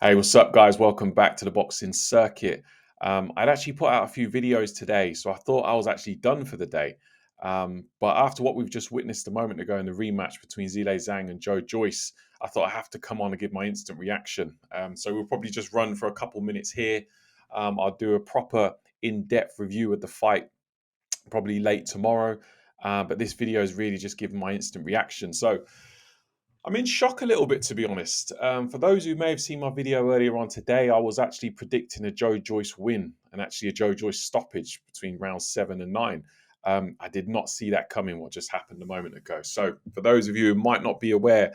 Hey, what's up, guys? Welcome back to the boxing circuit. I'd actually put out a few videos today, so I thought I was actually done for the day. But after what we've just witnessed a moment ago in the rematch between Zhilei Zhang and Joe Joyce, I thought I have to come on and give my instant reaction. So we'll probably just run for a couple minutes here. I'll do a proper in-depth review of the fight probably late tomorrow. But this video is really just giving my instant reaction. So I'm in shock a little bit, to be honest. For those who may have seen my video earlier on today, I was actually predicting a Joe Joyce win and actually a Joe Joyce stoppage between rounds 7 and 9. I did not see that coming, what just happened a moment ago. So, for those of you who might not be aware,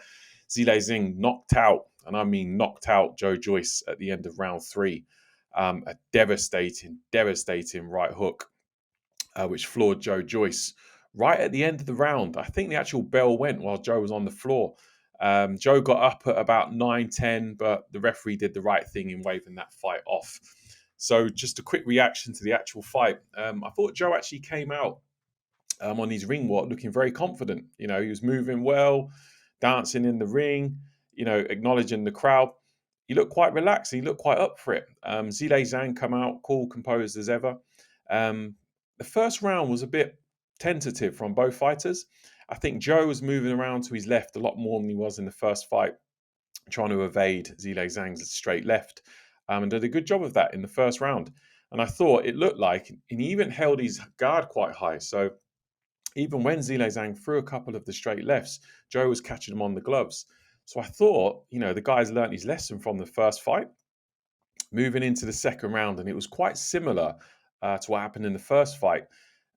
Zhilei Zhang knocked out, and I mean knocked out, Joe Joyce at the end of round 3. A devastating right hook, which floored Joe Joyce right at the end of the round. I think the actual bell went while Joe was on the floor. Joe got up at about 9:10, but the referee did the right thing in waving that fight off. So just a quick reaction to the actual fight. I thought Joe actually came out on his ring walk looking very confident. You know, he was moving well, dancing in the ring, acknowledging the crowd. He looked quite relaxed. He looked quite up for it. Zhilei Zhang come out, cool, composed as ever. The first round was a bit tentative from both fighters. I think Joe was moving around to his left a lot more than he was in the first fight, trying to evade Zhilei Zhang's straight left, and did a good job of that in the first round. And I thought it looked like, and he even held his guard quite high. So even when Zhilei Zhang threw a couple of the straight lefts, Joe was catching him on the gloves. So I thought, the guy's learned his lesson from the first fight, moving into the second round, and it was quite similar to what happened in the first fight.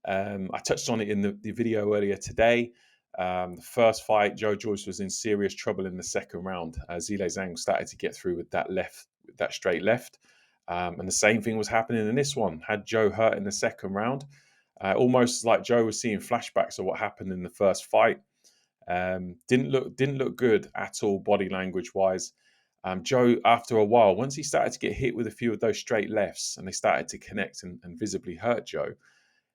I touched on it in the video earlier today. The first fight, Joe Joyce was in serious trouble in the second round. Zhilei Zhang started to get through with that straight left. And the same thing was happening in this one. Had Joe hurt in the second round, almost like Joe was seeing flashbacks of what happened in the first fight. Didn't look good at all, body language wise. Joe, after a while, once he started to get hit with a few of those straight lefts and they started to connect and visibly hurt Joe,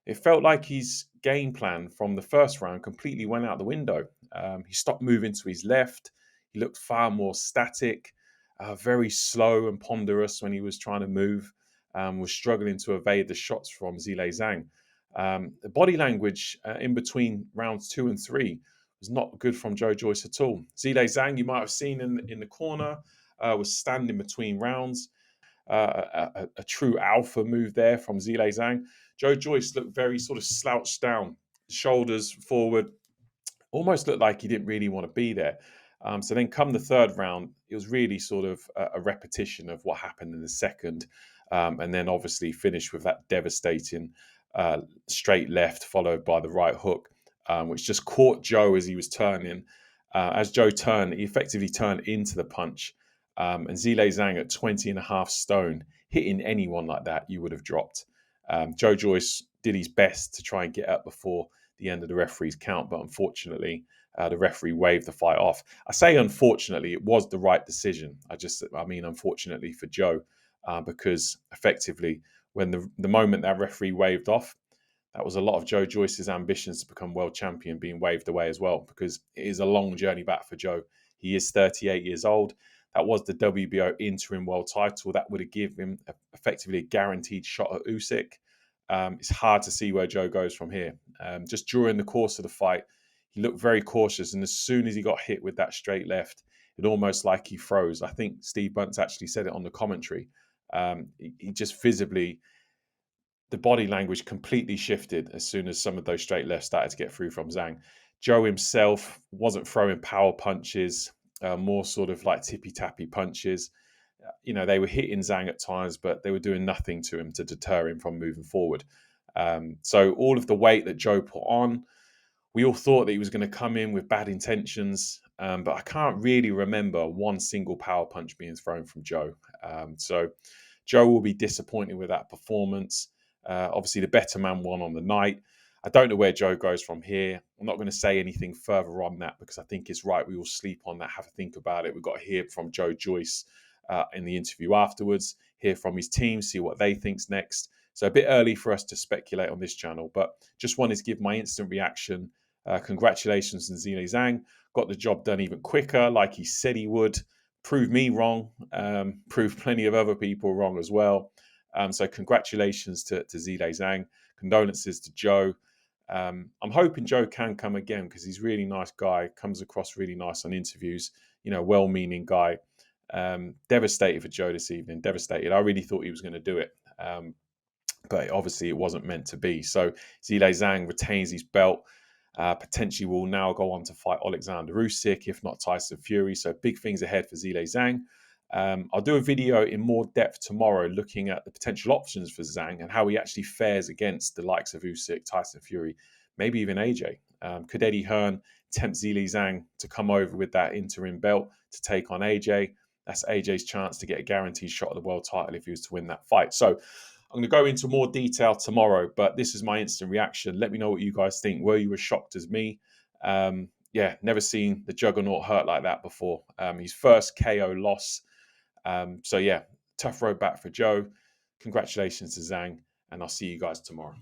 it felt like his game plan from the first round completely went out the window. He stopped moving to his left. He looked far more static, very slow and ponderous when he was trying to move, was struggling to evade the shots from Zhilei Zhang. The body language in between rounds 2 and 3 was not good from Joe Joyce at all. Zhilei Zhang, you might have seen in the corner, was standing between rounds. A true alpha move there from Zhilei Zhang. Joe Joyce looked very sort of slouched down, shoulders forward, almost looked like he didn't really want to be there. So then come the third round, it was really sort of a repetition of what happened in the second. And then obviously finished with that devastating straight left followed by the right hook, which just caught Joe as he was turning. As Joe turned, he effectively turned into the punch. And Zhilei Zhang at 20 and a half stone, hitting anyone like that, you would have dropped. Joe Joyce did his best to try and get up before the end of the referee's count, but unfortunately, the referee waved the fight off. I say unfortunately, it was the right decision. I mean, unfortunately for Joe, because effectively, when the moment that referee waved off, that was a lot of Joe Joyce's ambitions to become world champion being waved away as well, because it is a long journey back for Joe. He is 38 years old. That was the WBO interim world title. That would have given him effectively a guaranteed shot at Usyk. It's hard to see where Joe goes from here. Just during the course of the fight, he looked very cautious, and as soon as he got hit with that straight left, it almost like he froze. I think Steve Bunce actually said it on the commentary. He just visibly, the body language completely shifted as soon as some of those straight lefts started to get through from Zhang. Joe himself wasn't throwing power punches, more sort of like tippy-tappy punches. They were hitting Zhang at times, but they were doing nothing to him to deter him from moving forward. So all of the weight that Joe put on, we all thought that he was going to come in with bad intentions, but I can't really remember one single power punch being thrown from Joe. So Joe will be disappointed with that performance. Obviously, the better man won on the night. I don't know where Joe goes from here. I'm not going to say anything further on that because I think it's right. We will sleep on that, have a think about it. We've got to hear from Joe Joyce in the interview afterwards, hear from his team, see what they think's next. So a bit early for us to speculate on this channel, but just wanted to give my instant reaction. Congratulations to Zhilei Zhang. Got the job done even quicker, like he said he would. proved me wrong, proved plenty of other people wrong as well. So congratulations to Zhilei Zhang. Condolences to Joe. I'm hoping Joe can come again because he's a really nice guy, comes across really nice on interviews, well-meaning guy. Devastated for Joe this evening, devastated. I really thought he was going to do it. But obviously it wasn't meant to be. So Zhilei Zhang retains his belt. Potentially will now go on to fight Alexander Usyk, if not Tyson Fury. So big things ahead for Zhilei Zhang. I'll do a video in more depth tomorrow looking at the potential options for Zhang and how he actually fares against the likes of Usyk, Tyson Fury, maybe even AJ. Could Eddie Hearn tempt Zhilei Zhang to come over with that interim belt to take on AJ? That's AJ's chance to get a guaranteed shot at the world title if he was to win that fight. So I'm going to go into more detail tomorrow, but this is my instant reaction. Let me know what you guys think. Were you as shocked as me? Yeah, never seen the Juggernaut hurt like that before. His first KO loss. So yeah, tough road back for Joe. Congratulations to Zhang, and I'll see you guys tomorrow.